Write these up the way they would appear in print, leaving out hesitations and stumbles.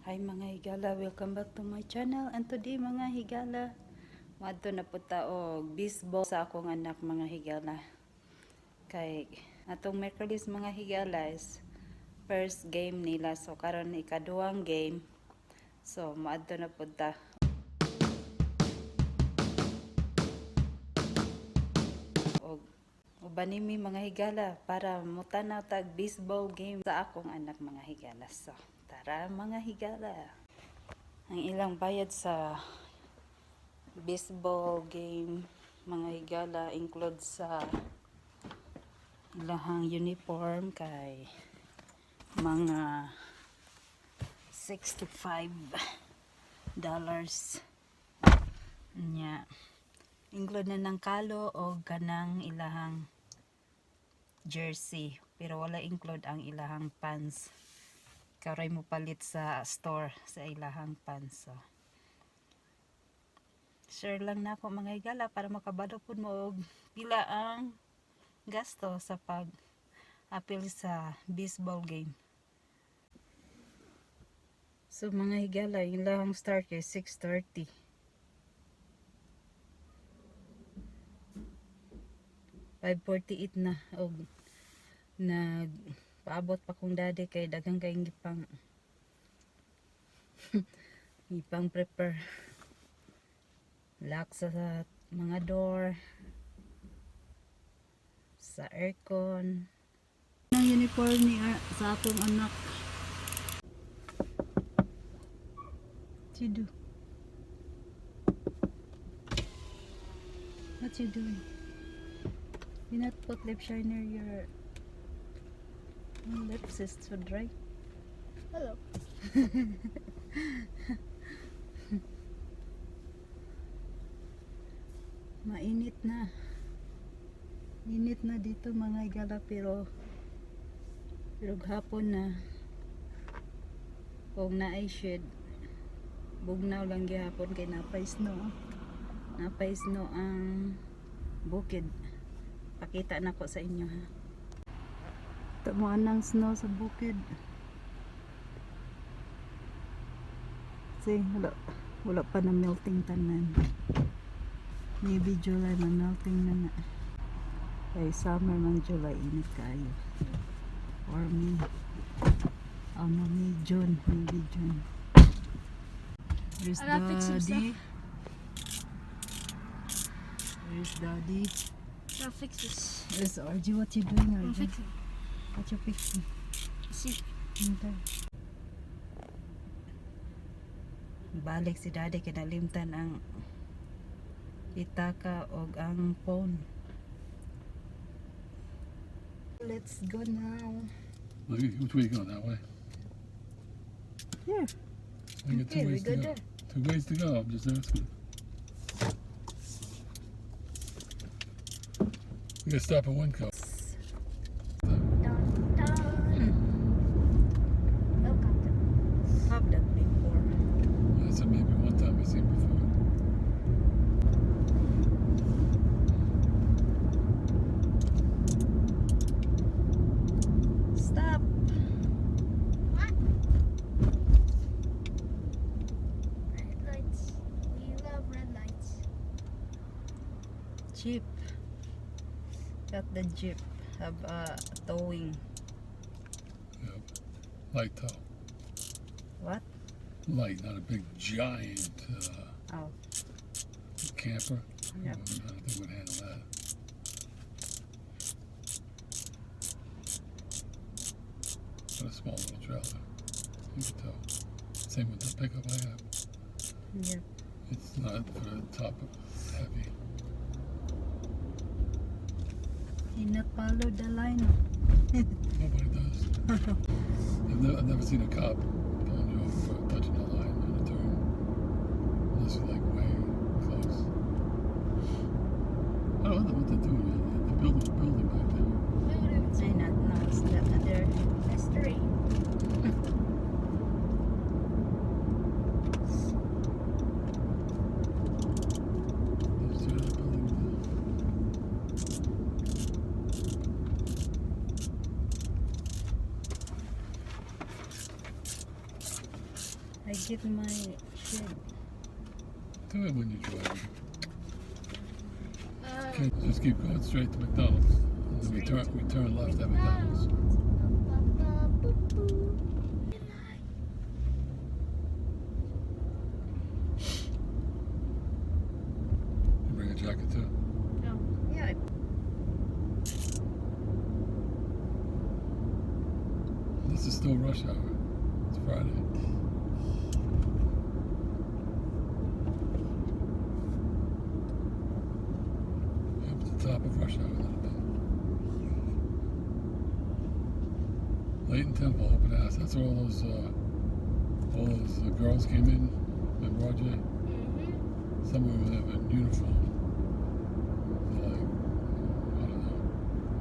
Hi mga higala, welcome back to my channel. And today mga higala, madto na po ta og baseball sa akong anak mga higala. Kay atong Merkulis mga higala is first game nila, so karon ikaduhang game. So maadto na po ta. Og ubanimi mga higala para mutanaw tag baseball game sa akong anak mga higala. So tara mga higala. Ang ilang bayad sa baseball game mga higala include sa ilahang uniform kay mga $65 nya. Include na ng kalo o kanang ilahang jersey, pero wala include ang ilahang pants. Karoy mo palit sa store sa ilahang pants. So share lang na ako mga higala para makabalo po mo og pila ang gasto sa pag-apil sa baseball game. So mga higala, yung lahang start kay 6:30. $5:48 na og nagpaabot pa kong daddy kay daghang kay gipang ipang prepare lock sa mga door, sa aircon. Ang uniform ni sa akong anak. What you do? What you doing? You not put lip shiner your lips is so dry. Hello. Mainit na. Init na dito mga higala, pero hapon na. Kung na-ay shade, bugnaw lang gihapon kay napay snow. Napay snow ang bukid. Pakita na ko sa inyo ha. Tamaan ng snow sa bukid. See, wala pa na melting tanan. Maybe July na melting na na. Kay summer man July, init kayo. Or May. Oh no, May, June. Maybe June. Where's Daddy? Where's Daddy? I'll fix this. Where's Archie? What you doing, I'm Archie? fixing. What you fixing? See. Hindi. Balik si Daddy, kinalimtan ang itaka og ang phone. Let's go now. Which way you going? That way? Here. I got two Okay, we ways to go go. there. 2 ways to go. I'm just asking. We gotta stop at Winco. Dun, dun. Helicopter. Have that before. I said maybe one time I've seen before. Stop. What? Red lights. We love red lights. Jeep. Got the Jeep. Have towing. Yep. Light tow. What? Light, not a big giant Oh. camper. Yep. I don't think we'd handle that. But a small little trailer. You can tow. Same with the pickup I have. Yep. It's not for the top of heavy. He not follow the line. Nobody does. I've never seen a cop pulling you over for touching the line on a turn. Unless you're like way close. I don't know what they're doing. They're building a building back there. Say not now. It's the other. That's 3. There's two other buildings there. I get my shit. Do it when you're driving. Uh, Okay, just keep going straight to McDonald's. And then we turn left at McDonald's. You bring a jacket too? No. Yeah. This is still rush hour. It's Friday. Up at the top of rush hour a little bit. Leighton Temple, open house. That's where all those girls came in Roger. Mm-hmm. Some of them have a uniform. They're like, I don't know,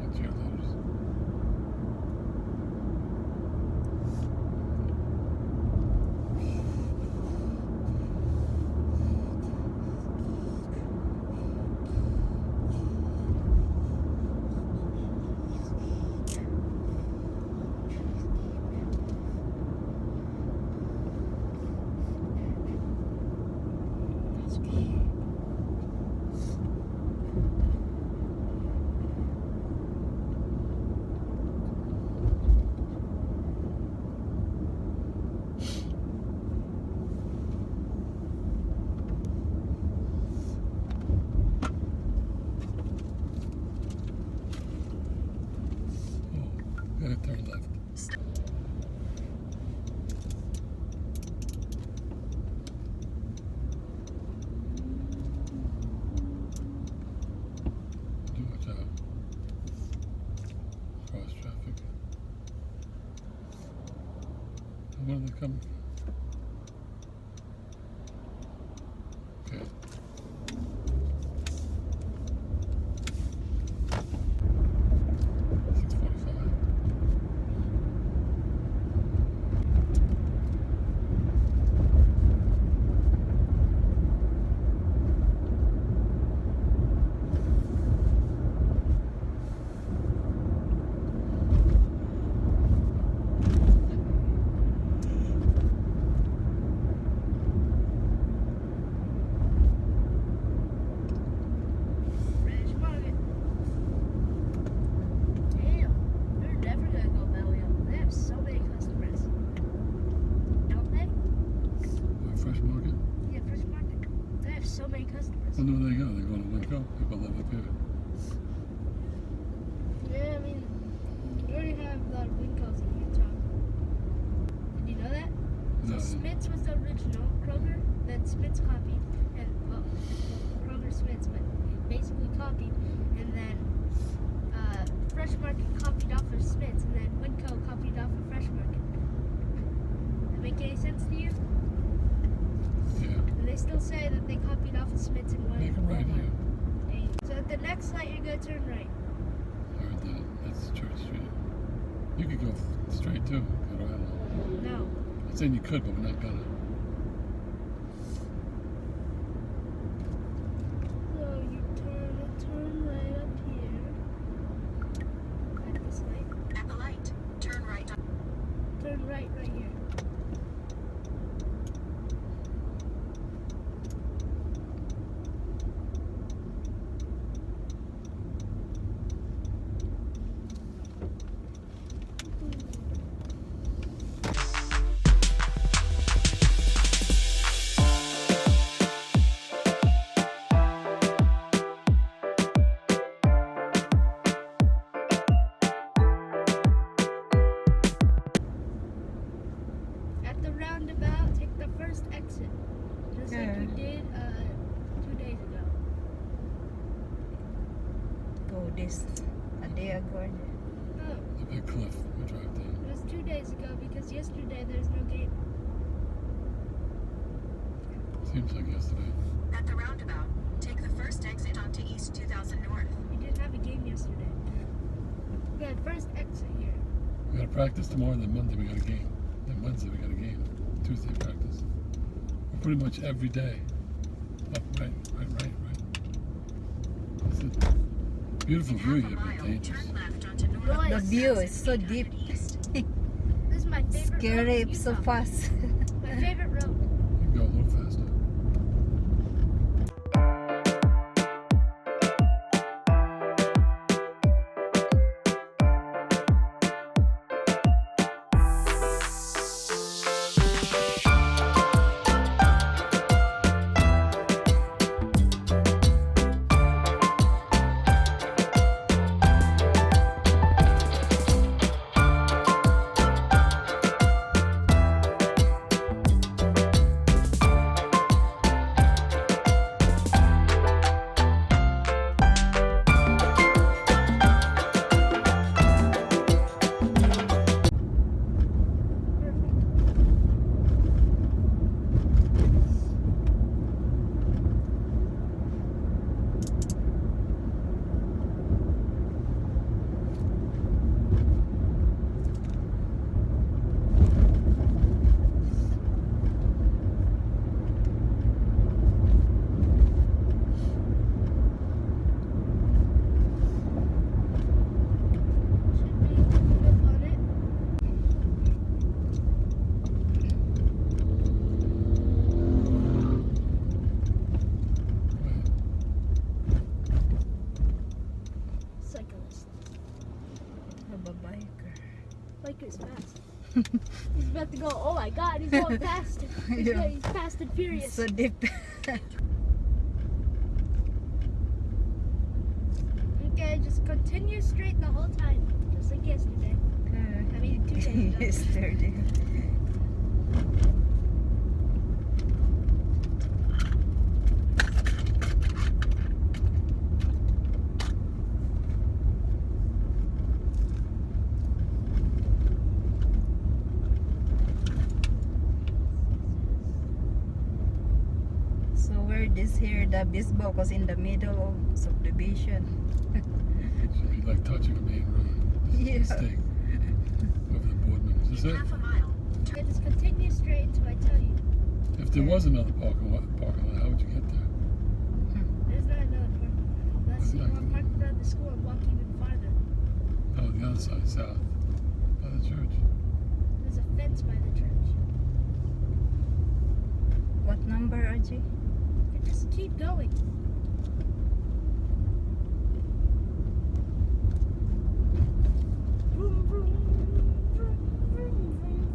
like cheerleaders. Gotta turn left. Do watch out. Cross traffic. Where are they coming from? Okay. Fresh market. Damn, they're never gonna go belly up. They have so many customers. Don't they? Fresh market? Yeah, fresh market. They have so many customers. I know where they go. They're going to Winco. People live up here. Yeah, I mean, we already have a lot of Wincos in Utah. Did you know that? No, So Smith's was the original Kroger, then Smith's copied, and well, Kroger Smith's, but basically copied, and then Fresh Market copied off of Smith's, and then Winco copied off of Fresh Market. That make any sense to you? yeah. And they still say that they copied off of Smith's and Make a right here. So at the next light, you're gonna turn right. I heard that. That's Church Street. You could go straight too. Go to Adelaide. No. I'm saying you could, but we're not gonna. So you turn right up here. At this light. At the light, turn right. Turn right here. At the roundabout, take the first exit. Just like you did 2 days ago. Go this a day ago. No, The big cliff we drive down. it was 2 days ago because yesterday there's no gate. Seems like yesterday. At the roundabout, take the first exit onto East 2000 North. We didn't have a game yesterday. We had first exit here. We got to practice tomorrow, then Monday we got a game. Then Wednesday we got a game. Tuesday practice. We're pretty much every day. Up, right. It's a beautiful In view half a here, but mile, dangerous. turn left onto North. The The view is so 800 deep. East. This is my favorite road Scary in so Utah. fast. My My favorite road. You can go a little faster. Biker's fast. He's about to go. Oh my God, he's going fast. Yeah. He's fast and furious. So deep. Okay, just continue straight the whole time, just like yesterday. I mean, 2 days ago. Yesterday. So where this here, the baseball was in the middle of subdivision. Should be like touching a main road. Yeah. Mistake. Over the boardman. Is In that? half a mile, Okay, just continue straight until I tell you. If there was another parking lot, how would you get there? There's not another park. Unless you want to park in front of the school and walk even farther. Oh, the other side, south, by the church. There's a fence by the church. What number, Aji? You just keep going. Vroom, vroom, vroom, vroom, vroom, vroom, vroom.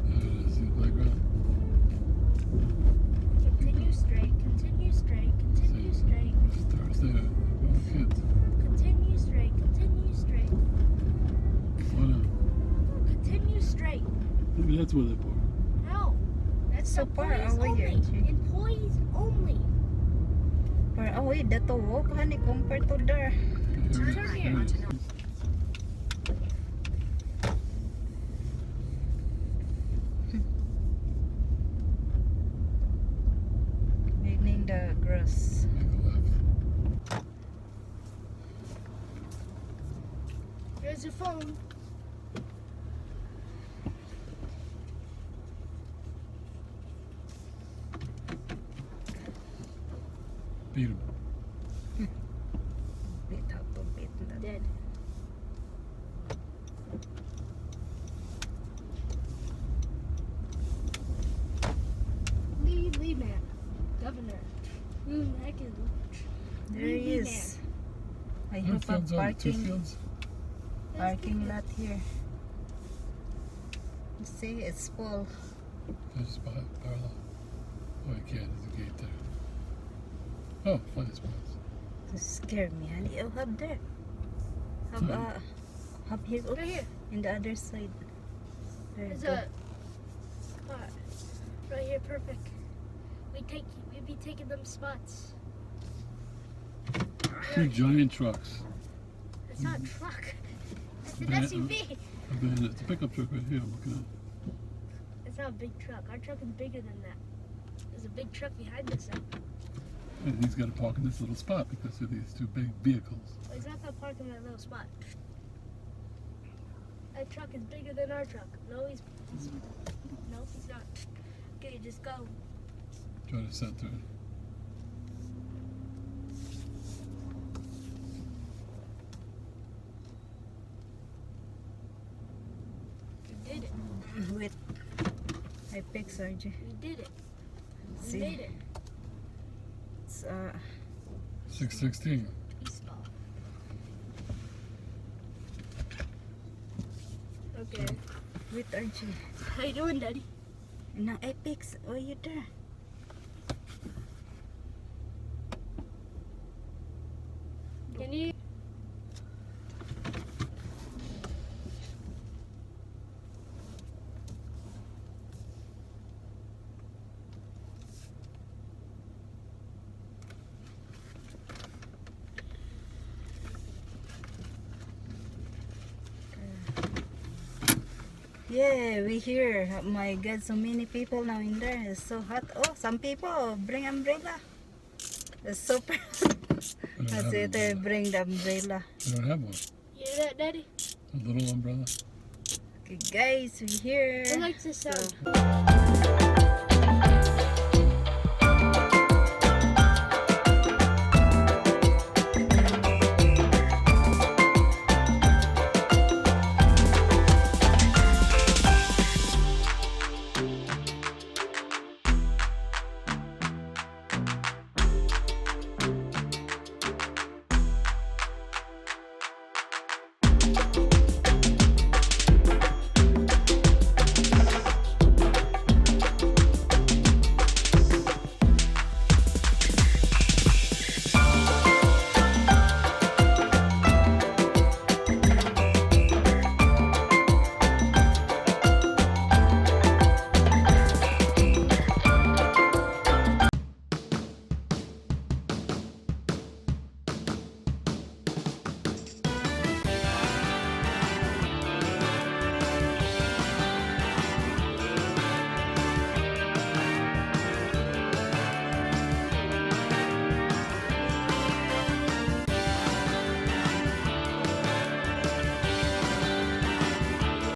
There it is, see the playground? Continue straight, continue straight, continue straight, It's Thursday, all the kids. continue straight, continue straight, Oh no, continue straight. maybe that's where they park. No, that's So far employees away only. yet, G. Employees only. Or away, dato walk honey compared to there. Here Turn it is, here. here it is. Beginning the grass. Make a left. There's your phone. Beat him. Bit how to beat that. Dead. Lee man. Governor. Heck is There Lee he is. I How many hope a fields are there? 2 parking fields? parking lot here. You see, it's full. They're just parallel. Oh, you can't. There's a gate there. Oh, funny spots. To scare me, honey. Oh, hub there. Hub, hub here. Right here. In the other side. There you There's go. a spot. Right here, perfect. We'd be taking them spots. 2 giant trucks. It's not a truck. It's an Van- SUV. It's a pickup truck right here. I'm looking at. It's not a big truck. Our truck is bigger than that. There's a big truck behind us. And he's got to park in this little spot because of these 2 big vehicles. Well, he's not gonna park in that little spot. That truck is bigger than our truck. No, he's not. Okay, just go. Try to center it. You did it. with Apex, RJ. We did it. We See? made it. It's 6:16. Baseball. Okay. with RJ. How you doing, Daddy? Now Apex, oh you there? Can you? Yeah, we here. Oh my God, so many people now in there. It's so hot. Oh, some people bring umbrella. It's super. We don't As have an they umbrella. bring the umbrella. We don't have one. You hear that, Daddy? A little umbrella. Okay, guys, we here. I like the sound. So,